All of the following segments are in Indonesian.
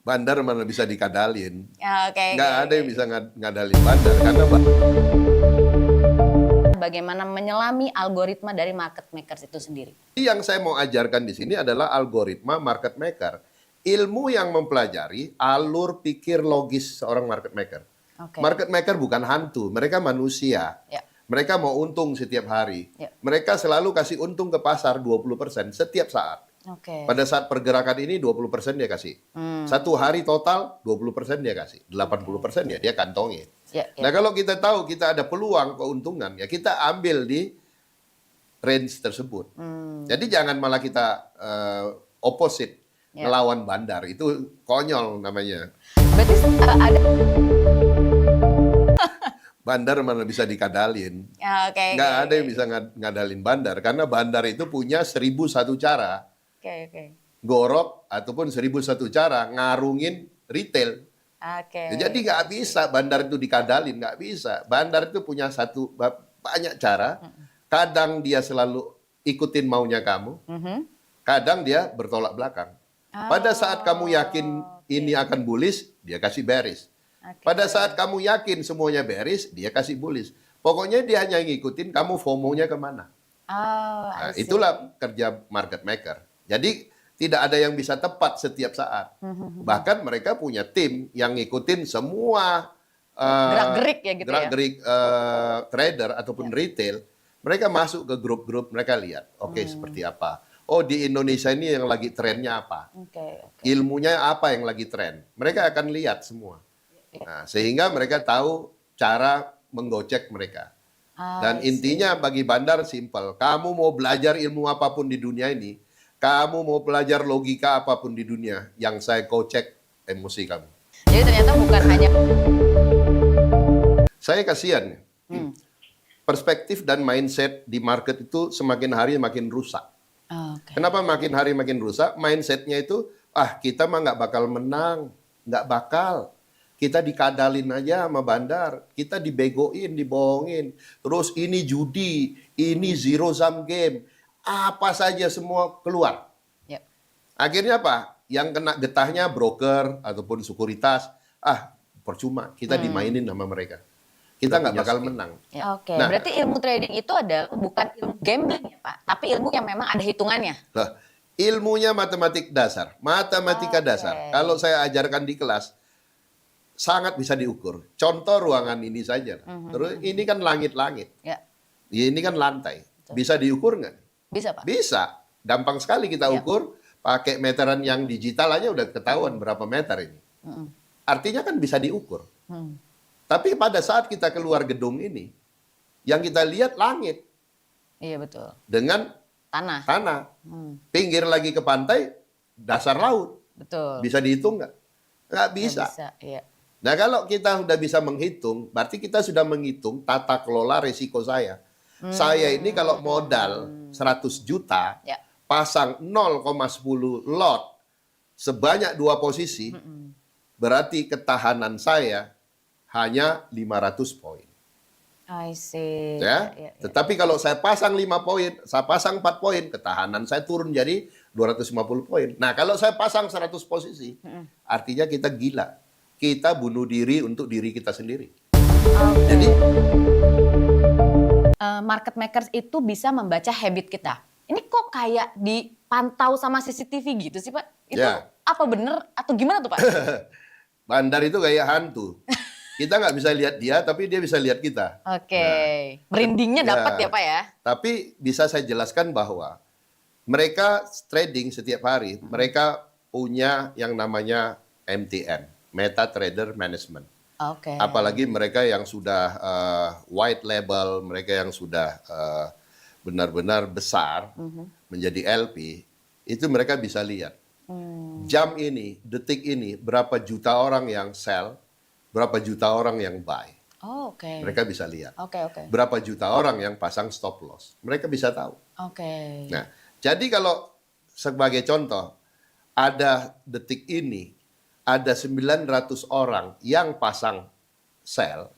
Bandar mana bisa dikadalin. Ya, oke, Nggak oke, ada yang oke. bisa ngadalin bandar. Karena Bagaimana menyelami algoritma dari market makers itu sendiri? yang saya mau ajarkan di sini adalah algoritma market maker. Ilmu yang mempelajari alur pikir logis seorang market maker. Oke. Market maker bukan hantu, mereka manusia. Ya. Mereka mau untung setiap hari. Ya. Mereka selalu kasih untung ke pasar 20% setiap saat. Oke. Pada saat pergerakan ini 20% dia kasih. Satu hari total 20% dia kasih. 80% ya dia kantongi. Ya, ya. Nah kalau kita tahu kita ada peluang keuntungan, ya kita ambil di range tersebut. Jadi jangan malah kita opposite, Ya. ngelawan bandar. Itu konyol namanya. Berarti ada. Bandar mana bisa dikadalin. Ya, oke. Nggak oke, ada yang oke. bisa ngadalin bandar. Karena bandar itu punya 1001 cara. Oke, oke. Gorok ataupun 1001 cara ngarungin retail. Oke. Jadi nggak bisa bandar itu dikadalin, nggak bisa. Bandar itu punya banyak cara. Kadang dia selalu ikutin maunya kamu, kadang dia bertolak belakang. Pada saat kamu yakin ini akan bullish, dia kasih bearish. Oke. Pada saat kamu yakin semuanya bearish, dia kasih bullish. Pokoknya dia hanya ngikutin kamu FOMO-nya kemana. Oh, Nah, I see. itulah kerja market maker. Jadi tidak ada yang bisa tepat setiap saat. Bahkan mereka punya tim yang ngikutin semua Gerak-gerik ya gitu ya? gerak-gerik trader ataupun retail. Mereka masuk ke grup-grup, mereka lihat, oke, seperti apa. Oh, di Indonesia ini yang lagi trennya apa? Oke, oke. Ilmunya apa yang lagi tren? Mereka akan lihat semua. Nah, sehingga mereka tahu cara menggocek mereka. Dan intinya bagi bandar simple. Kamu mau belajar ilmu apapun di dunia ini, kamu mau belajar logika apapun di dunia, yang saya gocek emosi kamu. Jadi ternyata bukan hanya. Saya kasihan. Perspektif dan mindset di market itu semakin hari makin rusak. Oh, oke. Kenapa makin hari makin rusak? Mindsetnya itu, kita mah nggak bakal menang. Nggak bakal. Kita dikadalin aja sama bandar. Kita dibegoin, dibohongin. Terus ini judi, ini zero sum game. Apa saja semua keluar. Yep. Akhirnya apa? Yang kena getahnya broker ataupun sekuritas. Percuma. Kita dimainin sama mereka. Kita nggak bakal menang. Ya, oke. Nah, Berarti ilmu trading itu ada bukan ilmu gambling ya Pak, tapi ilmu yang memang ada hitungannya. Lah, ilmunya matematik dasar, matematika dasar. Kalau saya ajarkan di kelas, sangat bisa diukur. Contoh ruangan ini saja. Terus ini kan langit-langit. Ya. Ini kan lantai. Bisa diukur nggak? Bisa Pak? Bisa. Gampang sekali kita Ya. ukur. Pakai meteran yang digital aja udah ketahuan berapa meter ini. Artinya kan bisa diukur. Tapi pada saat kita keluar gedung ini, yang kita lihat langit Iya betul. dengan Tanah. tanah. Pinggir lagi ke pantai, dasar laut. Betul. Bisa dihitung nggak? Nggak Ya, bisa. Iya. Nah kalau kita sudah bisa menghitung, berarti kita sudah menghitung tata kelola risiko saya. Saya ini kalau modal 100 juta, Ya. pasang 0,10 lot, sebanyak 2 posisi, berarti ketahanan saya hanya 500 poin. I see. Ya. Ya. Tetapi kalau saya pasang 5 poin, saya pasang 4 poin, ketahanan saya turun jadi 250 poin. Nah, kalau saya pasang 100 posisi, artinya kita gila. Kita bunuh diri untuk diri kita sendiri. Jadi Market makers itu bisa membaca habit kita. Ini kok kayak dipantau sama CCTV gitu sih Pak? Itu Ya. apa bener atau gimana tuh Pak? bandar itu kayak hantu. Kita nggak bisa lihat dia, tapi dia bisa lihat kita. Oke. Merindingnya dapat ya Pak ya? Tapi bisa saya jelaskan bahwa mereka trading setiap hari, mereka punya yang namanya MTM, Meta Trader Management. Oke. Apalagi mereka yang sudah white label, mereka yang sudah benar-benar besar menjadi LP, itu mereka bisa lihat. Jam ini, detik ini, berapa juta orang yang sell, berapa juta orang yang buy. Oh, oke. Mereka bisa lihat. Oke, oke. Berapa juta orang yang pasang stop loss. Mereka bisa tahu. Oke. Nah, jadi kalau sebagai contoh, ada detik ini, ada 900 orang yang pasang sell,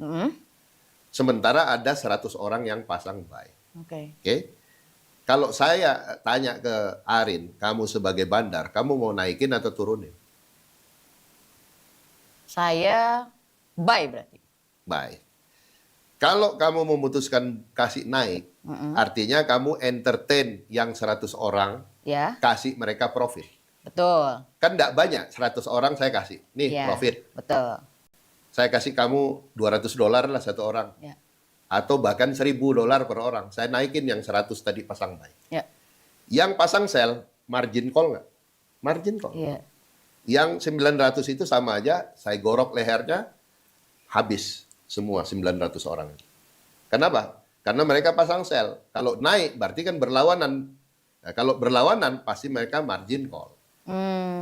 sementara ada 100 orang yang pasang buy. Oke. Oke? Kalau saya tanya ke Arin, kamu sebagai bandar, kamu mau naikin atau turunin? Saya buy berarti. Baik. Kalau kamu memutuskan kasih naik, artinya kamu entertain yang 100 orang, Ya, kasih mereka profit. betul. Kan enggak banyak, 100 orang saya kasih. Nih, Ya, profit. betul. Saya kasih kamu $200 lah satu orang. Ya, Atau bahkan $1.000 per orang. Saya naikin yang 100 tadi pasang buy. ya, Yang pasang sell, margin call nggak? Margin call. ya. Yang 900 itu sama aja, saya gorok lehernya, habis semua 900 orang. Kenapa? Karena mereka pasang sell. Kalau naik berarti kan berlawanan. Nah, kalau berlawanan pasti mereka margin call.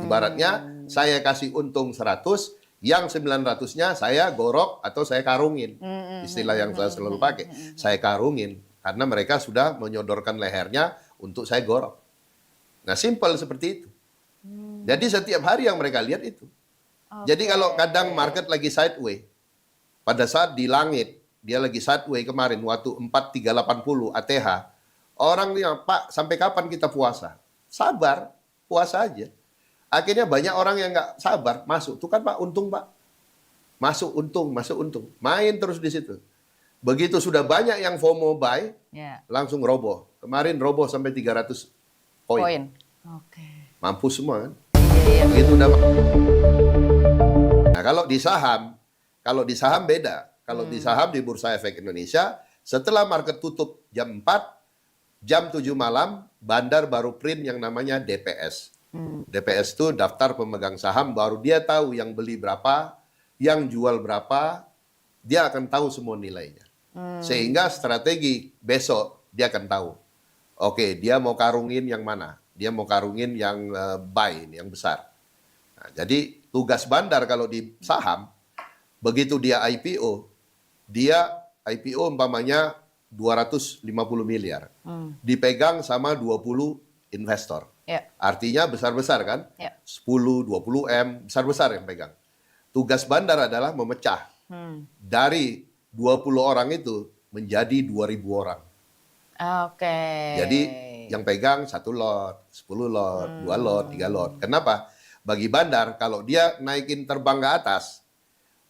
Ibaratnya saya kasih untung 100, yang 900-nya saya gorok atau saya karungin. Istilah yang saya selalu pakai. Saya karungin. Karena mereka sudah menyodorkan lehernya untuk saya gorok. Nah, simple seperti itu. Jadi setiap hari yang mereka lihat itu. Jadi kalau kadang market lagi sideways, pada saat di langit, dia lagi sideways kemarin, waktu 4380 ATH, orang bilang, Pak, sampai kapan kita puasa? Sabar, puasa aja. Akhirnya banyak orang yang nggak sabar, masuk. Tuh kan Pak, untung Pak. Masuk untung, masuk untung. Main terus di situ. Begitu sudah banyak yang FOMO buy, Ya. langsung roboh. Kemarin roboh sampai 300 poin. Poin. Oke. Mampus semua kan. Iya, iya. Begitu udah. Nah, kalau di saham beda. Kalau di saham di Bursa Efek Indonesia, setelah market tutup jam 4, jam 7 malam, Bandar baru print yang namanya DPS. DPS itu daftar pemegang saham, baru dia tahu yang beli berapa, yang jual berapa, dia akan tahu semua nilainya. Sehingga strategi besok dia akan tahu. Oke, dia mau karungin yang mana? Dia mau karungin yang buy, yang besar. Nah, jadi tugas Bandar kalau di saham, begitu dia IPO umpamanya 250 miliar. Dipegang sama 20 investor. Ya. Artinya besar-besar kan? Ya. 10, 20 M, besar-besar yang pegang. Tugas Bandar adalah memecah. Dari 20 orang itu menjadi 2.000 orang. Oke. Jadi yang pegang 1 lot, 10 lot, 2 lot, 3 lot. Kenapa? Bagi Bandar, kalau dia naikin terbang ke atas,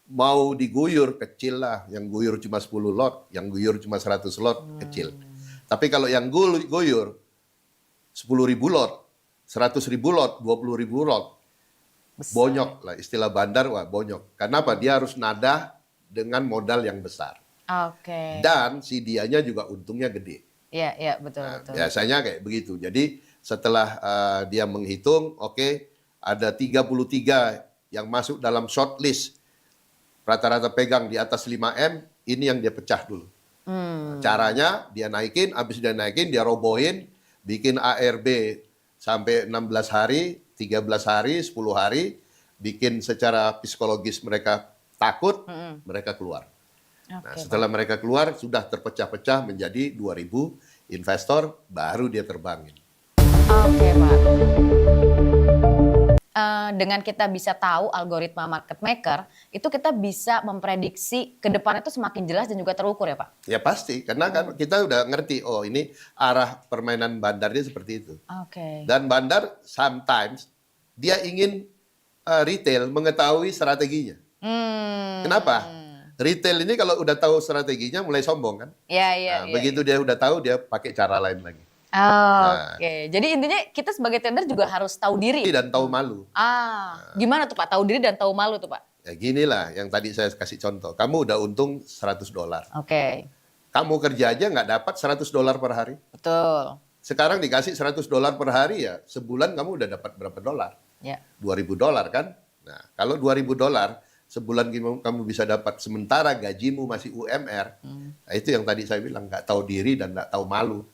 mau diguyur, kecil lah. Yang guyur cuma 10 lot, yang guyur cuma 100 lot, kecil. Tapi kalau yang guyur 10.000 lot, 100.000 lot, 20.000 lot, bonyok lah. Istilah Bandar, wah bonyok. Kenapa? Dia harus nada dengan modal yang besar. Oke. Dan si dianya juga untungnya gede. Iya, iya, betul, Nah, betul. biasanya kayak begitu. Jadi setelah dia menghitung, oke, ada 33 yang masuk dalam shortlist. Rata-rata pegang di atas 5M, ini yang dia pecah dulu. Caranya dia naikin, habis dia naikin, dia robohin, bikin ARB sampai 16 hari, 13 hari, 10 hari, bikin secara psikologis mereka takut, mereka keluar. Nah, Oke, setelah mereka keluar, sudah terpecah-pecah menjadi 2.000 investor, baru dia terbangin. Oke, Pak. Dengan kita bisa tahu algoritma market maker, itu kita bisa memprediksi ke depan itu semakin jelas dan juga terukur ya, Pak? Ya pasti, karena kan kita udah ngerti, oh ini arah permainan Bandarnya seperti itu. Oke. Dan Bandar sometimes dia ingin retail mengetahui strateginya. Kenapa? Retail ini kalau udah tahu strateginya mulai sombong kan? Iya, iya, Nah, iya. begitu dia udah tahu, dia pakai cara lain lagi. Oke. Jadi intinya kita sebagai trader juga harus tahu diri. Dan tahu malu. Gimana tuh Pak? Tahu diri dan tahu malu tuh Pak? Ya ginilah yang tadi saya kasih contoh. Kamu udah untung $100. Oke. Kamu kerja aja nggak dapat $100 per hari. Betul. Sekarang dikasih $100 per hari ya, sebulan kamu udah dapat berapa dolar? Ya. $2.000 kan? Nah, kalau $2.000 sebulan kamu bisa dapat sementara gajimu masih UMR. Nah, itu yang tadi saya bilang, nggak tahu diri dan nggak tahu malu.